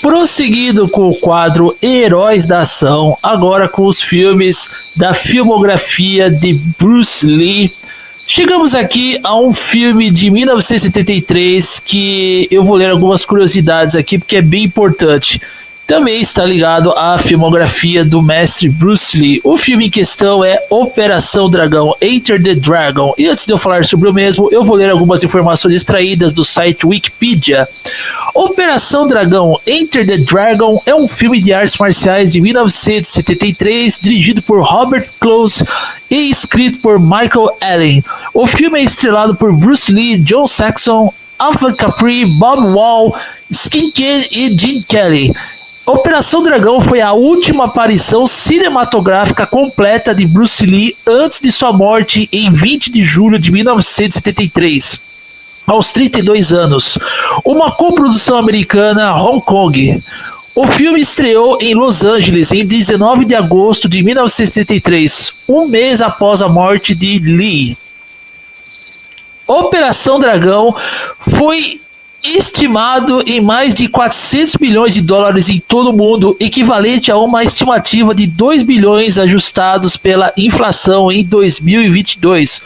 Prosseguindo com o quadro Heróis da Ação, agora com os filmes da filmografia de Bruce Lee. Chegamos aqui a um filme de 1973 que eu vou ler algumas curiosidades aqui porque é bem importante. Também está ligado à filmografia do mestre Bruce Lee. O filme em questão é Operação Dragão, Enter the Dragon. E antes de eu falar sobre o mesmo, eu vou ler algumas informações extraídas do site Wikipedia. Operação Dragão, Enter the Dragon é um filme de artes marciais de 1973, dirigido por Robert Close e escrito por Michael Allen. O filme é estrelado por Bruce Lee, John Saxon, Alpha Capri, Bob Wall, Skin Ken e Gene Kelly. Operação Dragão foi a última aparição cinematográfica completa de Bruce Lee antes de sua morte em 20 de julho de 1973, aos 32 anos. Uma coprodução americana, Hong Kong. O filme estreou em Los Angeles em 19 de agosto de 1973, um mês após a morte de Lee. Operação Dragão foi estimado em mais de 400 bilhões de dólares em todo o mundo, equivalente a uma estimativa de 2 bilhões ajustados pela inflação em 2022,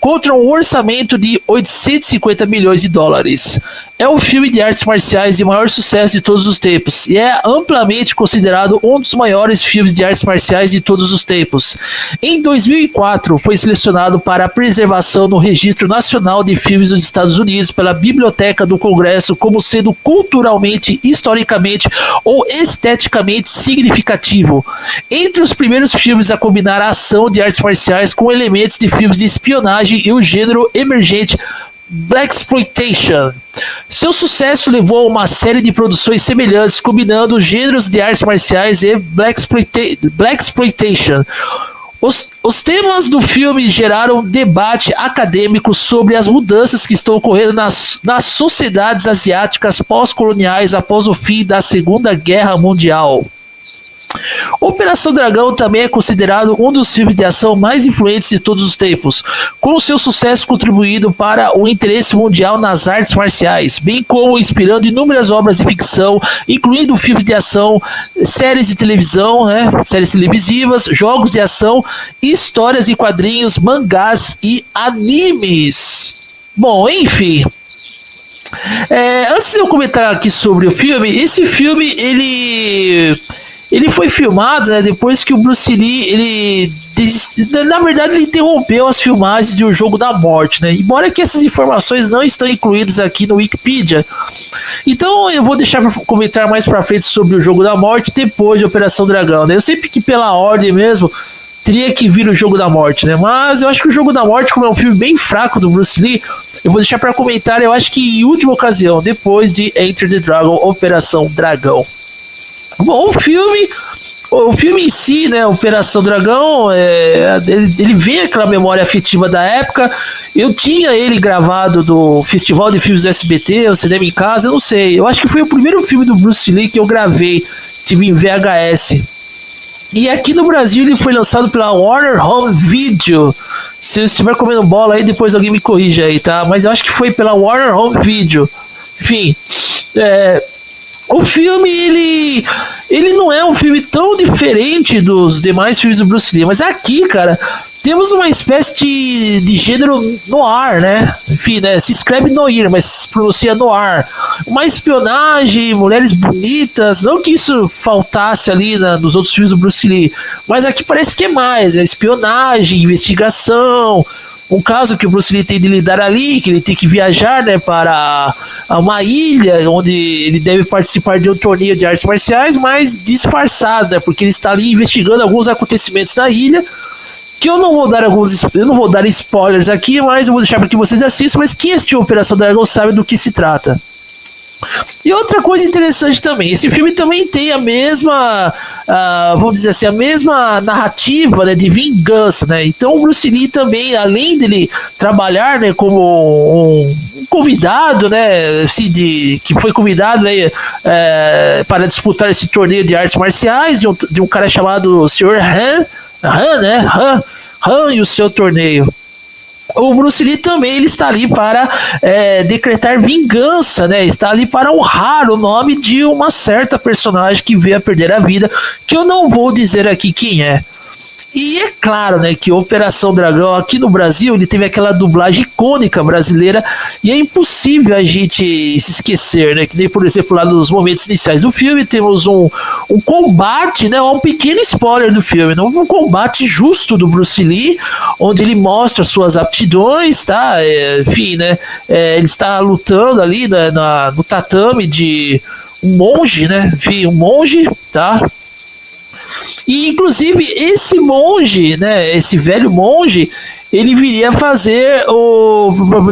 contra um orçamento de 850 milhões de dólares. É o filme de artes marciais de maior sucesso de todos os tempos e é amplamente considerado um dos maiores filmes de artes marciais de todos os tempos. Em 2004, foi selecionado para a preservação no Registro Nacional de Filmes dos Estados Unidos pela Biblioteca do Congresso como sendo culturalmente, historicamente ou esteticamente significativo. Entre os primeiros filmes a combinar a ação de artes marciais com elementos de filmes de espionagem e o gênero emergente Blaxploitation. Seu sucesso levou a uma série de produções semelhantes, combinando gêneros de artes marciais e Blaxploitation. Os temas do filme geraram debate acadêmico sobre as mudanças que estão ocorrendo nas sociedades asiáticas pós-coloniais após o fim da Segunda Guerra Mundial. Operação Dragão também é considerado um dos filmes de ação mais influentes de todos os tempos, com seu sucesso contribuído para o interesse mundial nas artes marciais, bem como inspirando inúmeras obras de ficção, incluindo filmes de ação, séries de televisão, séries televisivas, jogos de ação, histórias em quadrinhos, mangás e animes. Bom, enfim. Antes de eu comentar aqui sobre o filme, esse filme ele foi filmado, depois que o Bruce Lee, na verdade, ele interrompeu as filmagens de O Jogo da Morte, embora que essas informações não estão incluídas aqui no Wikipedia. Então eu vou deixar para comentar mais para frente sobre O Jogo da Morte depois de Operação Dragão. Eu sei que pela ordem mesmo teria que vir O Jogo da Morte, mas eu acho que O Jogo da Morte, como é um filme bem fraco do Bruce Lee, eu vou deixar para comentar, eu acho que em última ocasião, depois de Enter the Dragon, Operação Dragão. Bom, o filme em si, Operação Dragão, ele vem aquela memória afetiva da época. Eu tinha ele gravado do Festival de Filmes do SBT, o Cinema em Casa, eu não sei. Eu acho que foi o primeiro filme do Bruce Lee que eu gravei, tive em VHS. E aqui no Brasil ele foi lançado pela Warner Home Video. Se eu estiver comendo bola aí, depois alguém me corrija aí, tá? Mas eu acho que foi pela Warner Home Video. Enfim, o filme, ele não é um filme tão diferente dos demais filmes do Bruce Lee, mas aqui, cara, temos uma espécie de gênero noir, Enfim, se escreve noir, mas se pronuncia noir. Uma espionagem, mulheres bonitas, não que isso faltasse ali nos outros filmes do Bruce Lee, mas aqui parece que é mais, espionagem, investigação. Um caso que o Bruce Lee tem de lidar ali, que ele tem que viajar para uma ilha onde ele deve participar de um torneio de artes marciais, mas disfarçado, porque ele está ali investigando alguns acontecimentos na ilha, que eu não vou dar spoilers aqui, mas eu vou deixar para que vocês assistam, mas quem assistiu Operação Dragão sabe do que se trata. E outra coisa interessante também, esse filme também tem a mesma, vamos dizer assim, a mesma narrativa de vingança, Então o Bruce Lee também, além dele trabalhar como um convidado, assim, que foi convidado para disputar esse torneio de artes marciais de um cara chamado Sr. Han e o seu torneio. o Bruce Lee também ele está ali para decretar vingança, né? Está ali para honrar o nome de uma certa personagem que veio a perder a vida, que eu não vou dizer aqui quem é. E é claro, né, que Operação Dragão aqui no Brasil, ele teve aquela dublagem icônica brasileira e é impossível a gente se esquecer, né, que nem, por exemplo, lá nos momentos iniciais do filme temos um combate, né, um pequeno spoiler do filme, né, um combate justo do Bruce Lee, onde ele mostra suas aptidões, tá, enfim, né, ele está lutando ali no tatame de um monge, né, enfim, um monge, tá. E inclusive esse monge, né, esse velho monge, ele viria fazer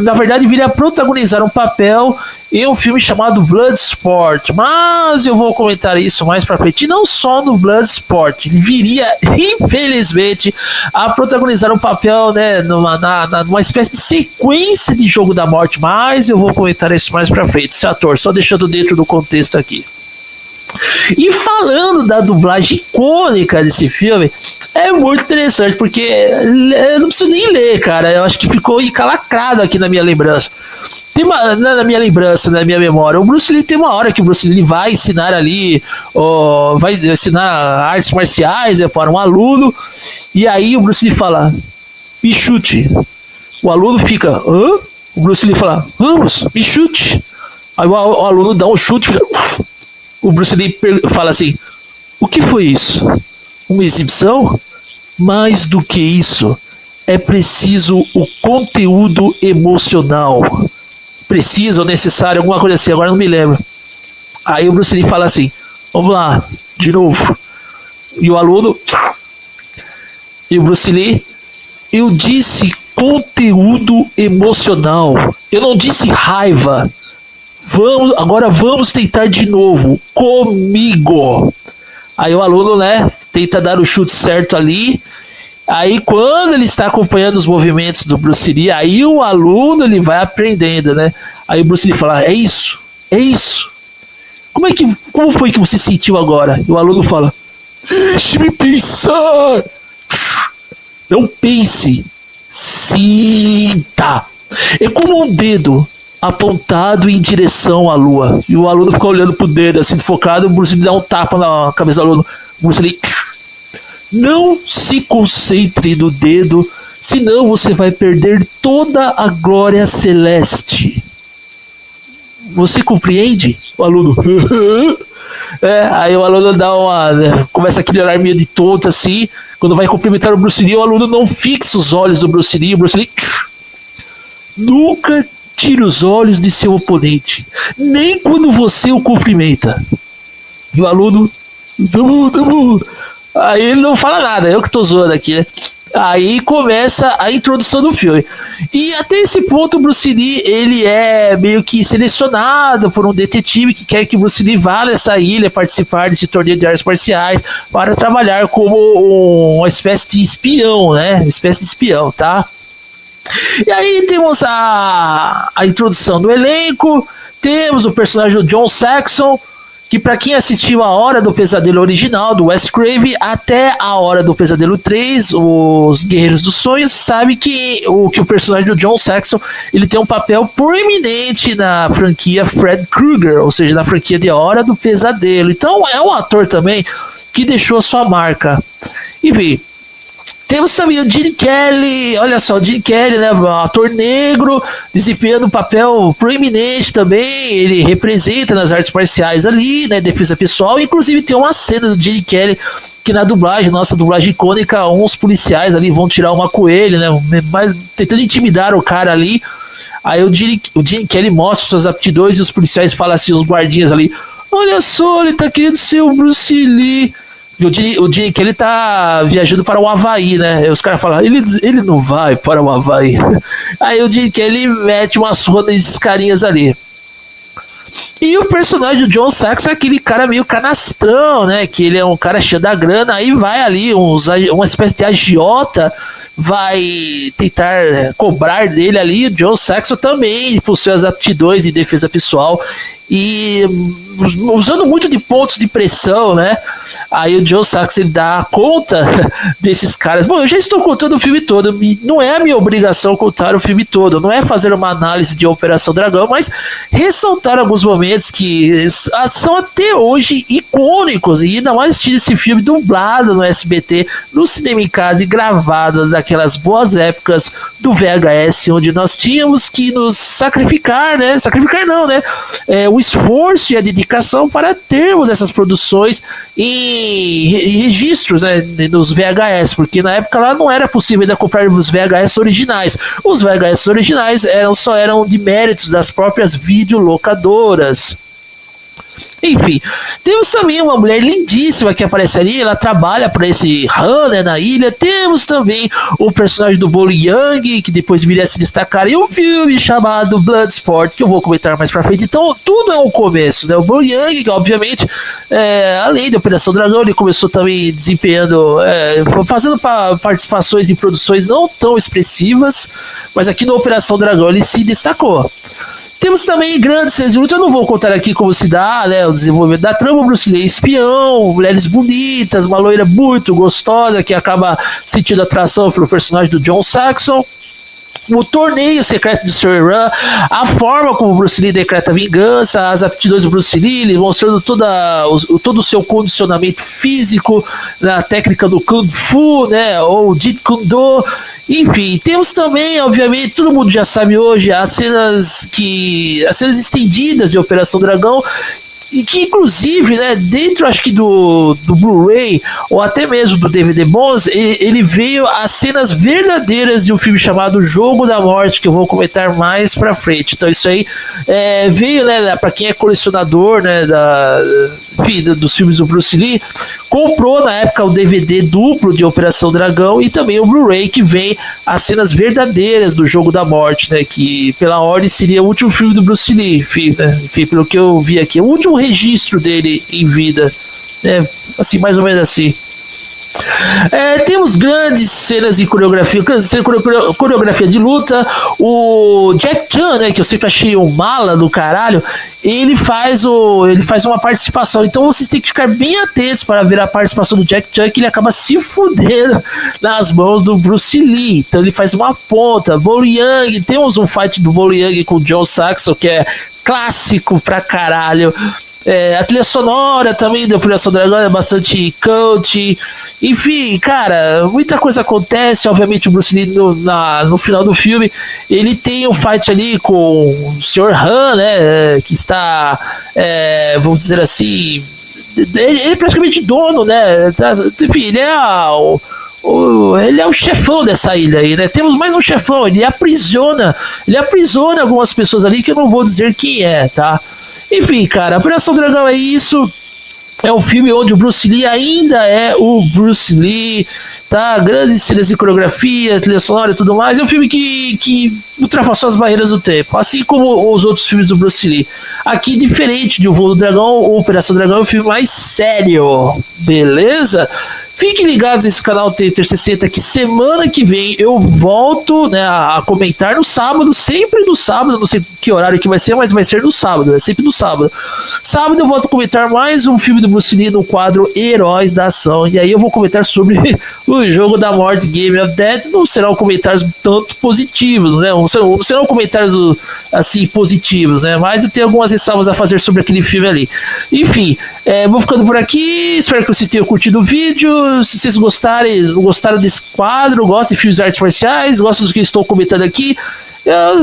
na verdade viria protagonizar um papel em um filme chamado Bloodsport, mas eu vou comentar isso mais pra frente. E não só no Bloodsport, ele viria infelizmente a protagonizar um papel, né, numa espécie de sequência de Jogo da Morte, mas eu vou comentar isso mais pra frente, esse ator, só deixando dentro do contexto aqui. E falando da dublagem icônica desse filme, é muito interessante, porque eu não preciso nem ler, cara. Eu acho que ficou encalacrado aqui na minha lembrança. Na minha memória. O Bruce Lee tem uma hora que o Bruce Lee vai ensinar ali, vai ensinar artes marciais, para um aluno, e aí o Bruce Lee fala, me chute. O aluno fica, hã? O Bruce Lee fala, vamos, me chute. Aí o aluno dá um chute, fica... O Bruce Lee fala assim, o que foi isso? Uma exibição? Mais do que isso, é preciso o conteúdo emocional. Preciso ou necessário, alguma coisa assim, agora não me lembro. Aí o Bruce Lee fala assim, vamos lá, de novo. E o aluno... E o Bruce Lee, eu disse conteúdo emocional. Eu não disse raiva. Agora vamos tentar de novo, comigo. Aí o aluno, né, tenta dar o chute certo ali. Aí quando ele está acompanhando os movimentos do Bruce Lee, aí o aluno ele vai aprendendo, né? Aí o Bruce Lee fala, é isso. Como foi que você sentiu agora? E o aluno fala, deixe-me pensar. Não pense, sinta. É como um dedo apontado em direção à lua. E o aluno fica olhando pro dedo, assim, focado. O Bruce Lee dá um tapa na cabeça do aluno. O Bruce Lee, não se concentre no dedo, senão você vai perder toda a glória celeste. Você compreende? O aluno... aí o aluno começa aquele olhar meio de tonto, assim. Quando vai cumprimentar o Bruce Lee, o aluno não fixa os olhos do Bruce Lee. O Bruce Lee... Nunca tire os olhos de seu oponente, nem quando você o cumprimenta. E o aluno, tá bom. Aí ele não fala nada, eu que tô zoando aqui, né? Aí começa a introdução do filme. E até esse ponto o Bruce Lee, ele é meio que selecionado por um detetive que quer que Bruce Lee vá nessa ilha participar desse torneio de artes marciais para trabalhar como uma espécie de espião, né? Tá? E aí temos a introdução do elenco, temos o personagem do John Saxon, que para quem assistiu A Hora do Pesadelo original, do Wes Craven, até A Hora do Pesadelo 3, Os Guerreiros dos Sonhos, sabe que o personagem do John Saxon, ele tem um papel proeminente na franquia Fred Krueger, ou seja, na franquia de A Hora do Pesadelo. Então é um ator também que deixou a sua marca. Enfim, temos também o Gene Kelly, olha só, o Gene Kelly, né, um ator negro, desempenhando um papel proeminente também, ele representa nas artes marciais ali, né, defesa pessoal, inclusive tem uma cena do Gene Kelly, que na dublagem, nossa dublagem icônica, uns policiais ali vão tirar uma coelho, né, mas, tentando intimidar o cara ali, aí o Gene Kelly mostra suas aptidões e os policiais falam assim, os guardinhas ali, olha só, ele tá querendo ser o Bruce Lee. O Gene Kelly tá viajando para o Havaí, né? E os caras falam, ele não vai para o Havaí. Aí o Gene Kelly mete uma surra nesses carinhas ali. E o personagem do John Saxon é aquele cara meio canastrão, né? Que ele é um cara cheio da grana, aí vai ali uma espécie de agiota, vai tentar cobrar dele ali. O John Saxon também possui as aptidões em defesa pessoal e usando muito de pontos de pressão, né? Aí o Joe Sachs ele dá conta desses caras. Bom, eu já estou contando o filme todo, não é a minha obrigação contar o filme todo, não é fazer uma análise de Operação Dragão, mas ressaltar alguns momentos que são até hoje icônicos, e ainda mais assistir esse filme dublado no SBT, no cinema em casa e gravado daquelas boas épocas do VHS, onde nós tínhamos que nos sacrificar, né? Sacrificar não, né? O esforço e a dedicação para termos essas produções em registros, né, nos VHS, porque na época lá não era possível ainda comprar os VHS originais. Os VHS originais só eram de méritos das próprias videolocadoras. Enfim, temos também uma mulher lindíssima que aparece ali, ela trabalha para esse Han, né, na ilha. Temos também o personagem do Bolo Young, que depois viria a se destacar em um filme chamado Bloodsport, que eu vou comentar mais pra frente. Então, tudo é um começo, né? O Bolo Young, que obviamente, além da Operação Dragão, ele começou também desempenhando, fazendo participações em produções não tão expressivas, mas aqui na Operação Dragão ele se destacou. Temos também grandes cenas de luta, eu não vou contar aqui como se dá, né, o desenvolvimento da trama. Bruce Lee espião, mulheres bonitas, uma loira muito gostosa que acaba sentindo atração pelo personagem do John Saxon. O torneio secreto de Sr. Ran, a forma como Bruce Lee decreta vingança, as aptidões do Bruce Lee, mostrando todo o seu condicionamento físico na técnica do Kung Fu, né, ou Jeet Kune Do. Enfim, temos também, obviamente, todo mundo já sabe hoje, as cenas estendidas de Operação Dragão, e que inclusive, né, dentro acho que do Blu-ray ou até mesmo do DVD Bons, ele veio as cenas verdadeiras de um filme chamado Jogo da Morte, que eu vou comentar mais pra frente. Então isso aí veio, né, pra quem é colecionador, né, dos filmes do Bruce Lee, comprou na época o DVD duplo de Operação Dragão e também o Blu-ray que vem as cenas verdadeiras do Jogo da Morte, né, que pela ordem seria o último filme do Bruce Lee, enfim, pelo que eu vi aqui, o último registro dele em vida, assim, mais ou menos assim. Temos grandes cenas de coreografia de luta. O Jack Chan, né, que eu sempre achei um mala do caralho, ele faz uma participação. Então vocês têm que ficar bem atentos para ver a participação do Jack Chan, que ele acaba se fudendo nas mãos do Bruce Lee. Então ele faz uma ponta. Bolo Young, temos um fight do Bolo Young com o John Saxon, que é clássico pra caralho. A trilha sonora também da Operação Dragão é bastante cult. Enfim, cara, muita coisa acontece. Obviamente o Bruce Lee no final do filme, ele tem um fight ali com o Sr. Han, né, que está, vamos dizer assim, ele é praticamente dono, né, enfim, ele é o chefão dessa ilha aí, né? Temos mais um chefão, ele aprisiona algumas pessoas ali que eu não vou dizer quem é, tá? Enfim, cara, Operação Dragão é isso. É um filme onde o Bruce Lee ainda é o Bruce Lee, tá? Grandes cenas de coreografia, trilha sonora e tudo mais. É um filme que ultrapassou as barreiras do tempo, assim como os outros filmes do Bruce Lee. Aqui, diferente de O Voo do Dragão, o Operação Dragão é um filme mais sério, beleza? Fiquem ligados nesse canal Tape 360, que semana que vem eu volto, né, a comentar no sábado, sempre no sábado, não sei que horário que vai ser, mas vai ser no sábado, é sempre no sábado. Sábado eu volto a comentar mais um filme do Bruce Lee no quadro Heróis da Ação, e aí eu vou comentar sobre o Jogo da Morte, Game of Death. Não serão comentários tanto positivos, né, não serão comentários assim positivos, né, mas eu tenho algumas ressalvas a fazer sobre aquele filme ali. Enfim, vou ficando por aqui, espero que vocês tenham curtido o vídeo. Se vocês gostaram desse quadro, gostam de filmes de artes marciais, gostam do que eu estou comentando aqui,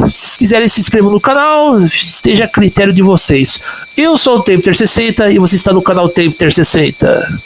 se quiserem se inscrevam no canal, esteja a critério de vocês. Eu sou o Tape 360 e você está no canal Tape 360.